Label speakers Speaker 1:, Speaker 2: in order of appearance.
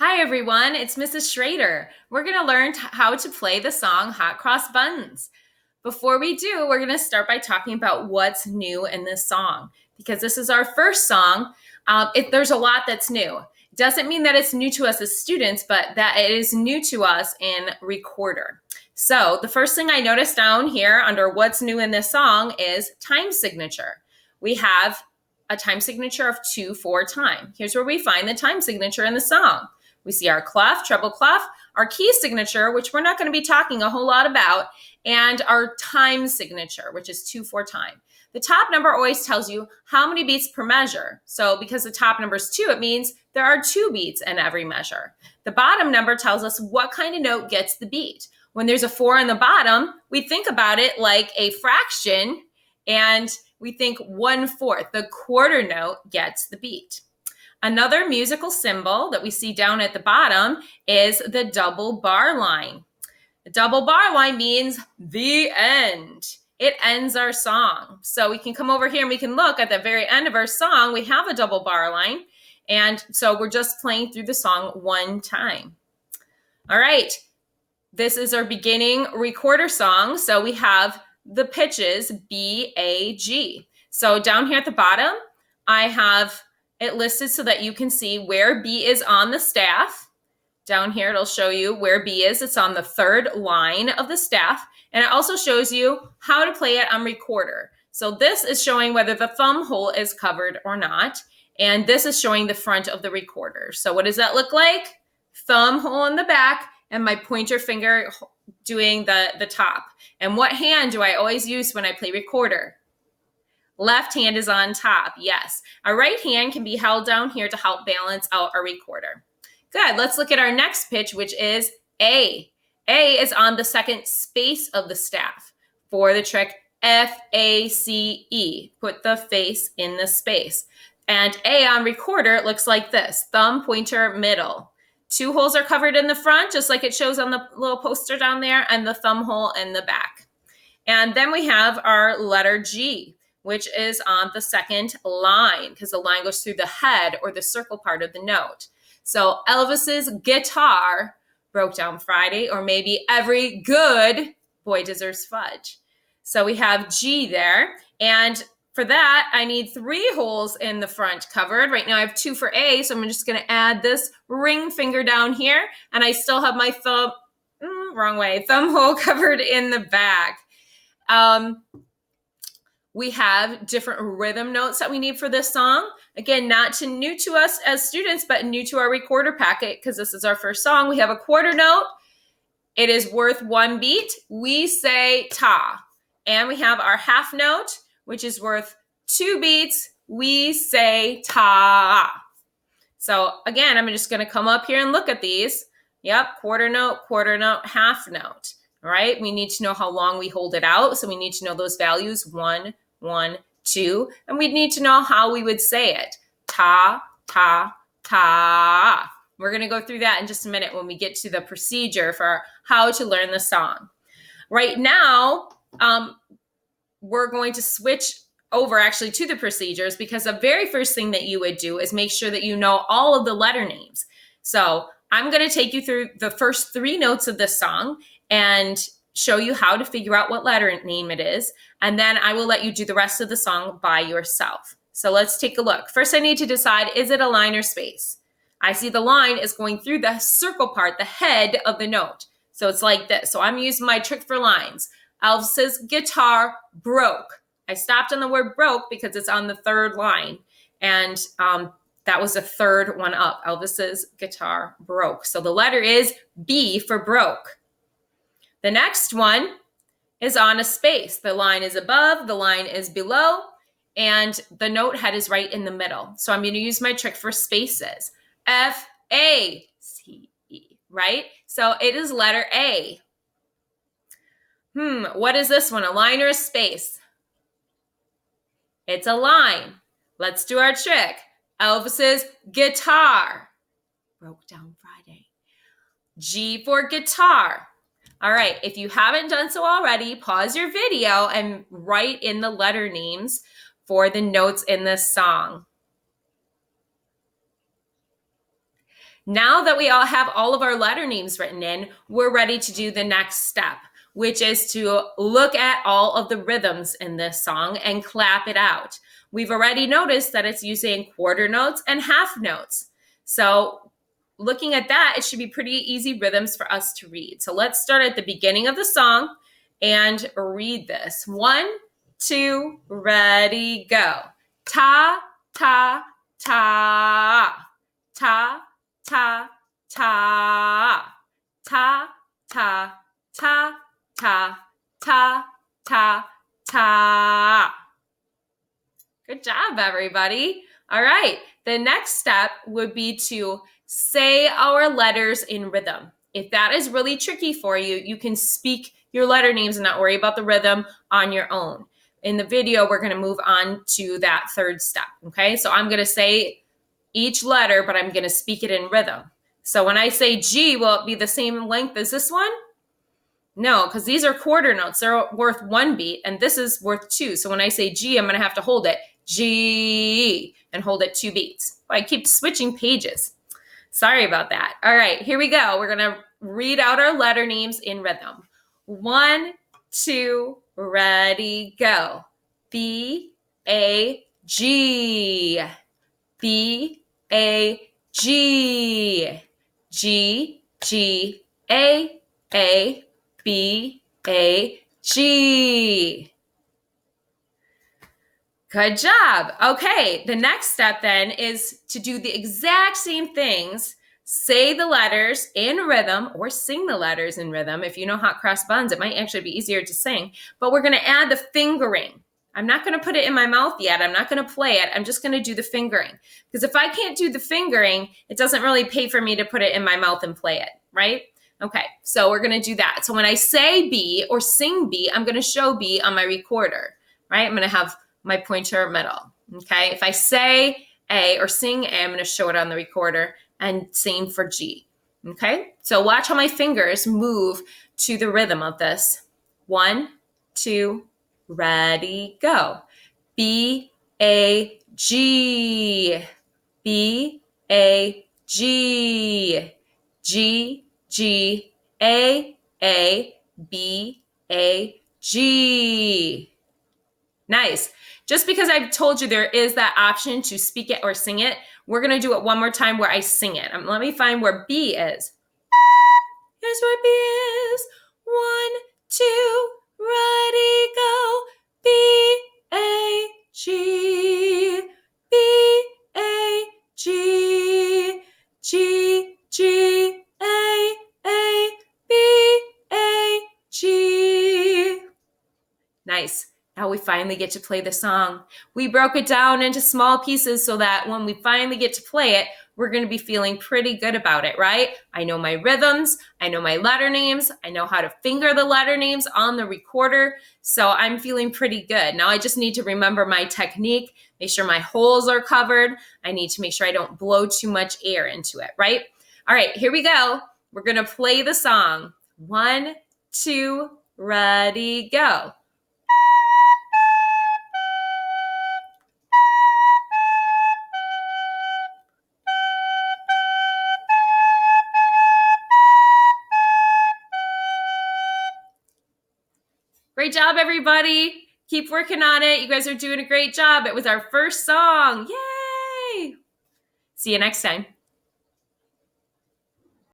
Speaker 1: Hi everyone, it's Mrs. Schrader. We're going to learn how to play the song Hot Cross Buns. Before we do, we're going to start by talking about what's new in this song. Because this is our first song, there's a lot that's new. Doesn't mean that it's new to us as students, but that it is new to us in Recorder. So the first thing I noticed down here under what's new in this song is time signature. We have a time signature of 2/4 time. Here's where we find the time signature in the song. We see our clef, treble clef, our key signature, which we're not going to be talking a whole lot about, and our time signature, which is 2/4 time. The top number always tells you how many beats per measure. So because the top number is 2, it means there are 2 beats in every measure. The bottom number tells us what kind of note gets the beat. When there's a 4 in the bottom, we think about it like a fraction, and we think 1/4, the quarter note, gets the beat. Another musical symbol that we see down at the bottom is the double bar line. The double bar line means the end. It ends our song. So we can come over here and we can look at the very end of our song. We have a double bar line. And so we're just playing through the song one time. All right. This is our beginning Recorder song. So we have the pitches B, A, G. So down here at the bottom, I have it listed so that you can see where B is on the staff. Down here, it'll show you where B is. It's on the 3rd line of the staff. And it also shows you how to play it on Recorder. So this is showing whether the thumb hole is covered or not. And this is showing the front of the Recorder. So what does that look like? Thumb hole in the back and my pointer finger doing the top. And what hand do I always use when I play Recorder? Left hand is on top, yes. Our right hand can be held down here to help balance out our Recorder. Good, let's look at our next pitch, which is A. A is on the 2nd space of the staff. For the trick, F-A-C-E. Put the face in the space. And A on Recorder looks like this, thumb, pointer, middle. 2 holes are covered in the front, just like it shows on the little poster down there, and the thumb hole in the back. And then we have our letter G, which is on the 2nd line, because the line goes through the head or the circle part of the note. So Elvis's guitar broke down Friday, or maybe every good boy deserves fudge. So we have G there, and for that, I need 3 holes in the front covered. Right now I have 2 for A, so I'm just gonna add this ring finger down here, and I still have my thumb hole covered in the back. We have different rhythm notes that we need for this song. Again, not new to us as students, but new to our Recorder packet because this is our first song. We have a quarter note. It is worth 1 beat. We say ta. And we have our half note, which is worth 2 beats. We say ta. So again, I'm just going to come up here and look at these. Yep, quarter note, half note. All right, we need to know how long we hold it out. So we need to know those values, 1, 1, 2, and we need to know how we would say it. Ta, ta, ta. We're going to go through that in just a minute when we get to the procedure for how to learn the song. Right now, we're going to switch over actually to the procedures because the very first thing that you would do is make sure that you know all of the letter names. So I'm going to take you through the first 3 notes of this song and show you how to figure out what letter name it is. And then I will let you do the rest of the song by yourself. So let's take a look. First, I need to decide, is it a line or space? I see the line is going through the circle part, the head of the note. So it's like this. So I'm using my trick for lines. Elvis's guitar broke. I stopped on the word broke because it's on the 3rd line. And that was the 3rd one up. Elvis's guitar broke. So the letter is B for broke. The next one is on a space. The line is above, the line is below, and the note head is right in the middle. So I'm going to use my trick for spaces. F-A-C-E, right? So it is letter A. What is this one, a line or a space? It's a line. Let's do our trick. Elvis's guitar broke down Friday. G for guitar. All right, if you haven't done so already, pause your video and write in the letter names for the notes in this song. Now that we all have all of our letter names written in, we're ready to do the next step, which is to look at all of the rhythms in this song and clap it out. We've already noticed that it's using quarter notes and half notes. So looking at that, it should be pretty easy rhythms for us to read. So let's start at the beginning of the song and read this. 1, 2, ready, go. Ta, ta, ta. Ta, ta, ta. Ta, ta, ta, ta, ta, ta, ta. Good job, everybody. All right. The next step would be to say our letters in rhythm. If that is really tricky for you, you can speak your letter names and not worry about the rhythm on your own. In the video, we're going to move on to that third step. Okay. So I'm going to say each letter, but I'm going to speak it in rhythm. So when I say G, will it be the same length as this one? No, because these are quarter notes. They're worth 1 beat, and this is worth 2. So when I say G, I'm going to have to hold it G and hold it 2 beats. I keep switching pages. Sorry about that. All right, here we go. We're going to read out our letter names in rhythm. 1, 2, ready, go. B, A, G. B, A, G. G, G, A, B, A, G. Good job. Okay, the next step then is to do the exact same things. Say the letters in rhythm or sing the letters in rhythm. If you know hot cross buns, it might actually be easier to sing. But we're going to add the fingering. I'm not going to put it in my mouth yet. I'm not going to play it. I'm just going to do the fingering. Because if I can't do the fingering, it doesn't really pay for me to put it in my mouth and play it, right? Okay, so we're going to do that. So when I say B or sing B, I'm going to show B on my recorder, right? I'm going to have my pointer middle, okay? If I say A or sing A, I'm going to show it on the recorder, and same for G, okay? So watch how my fingers move to the rhythm of this. 1, 2, ready, go. B, A, G. B, A, G. G, G, A, B, A, G. Nice. Just because I've told you there is that option to speak it or sing it, we're going to do it one more time where I sing it. Let me find where B is. Here's where B is. 1, 2, ready, go. B, A, G. B, A, G. G, G, A, B, A, G. Nice. Now we finally get to play the song. We broke it down into small pieces so that when we finally get to play it, we're going to be feeling pretty good about it, right? I know my rhythms. I know my letter names. I know how to finger the letter names on the recorder. So I'm feeling pretty good. Now I just need to remember my technique, make sure my holes are covered. I need to make sure I don't blow too much air into it, right? All right, here we go. We're going to play the song. 1, 2, ready, go. Great job, everybody. Keep working on it. You guys are doing a great job. It was our first song. Yay! See you next time.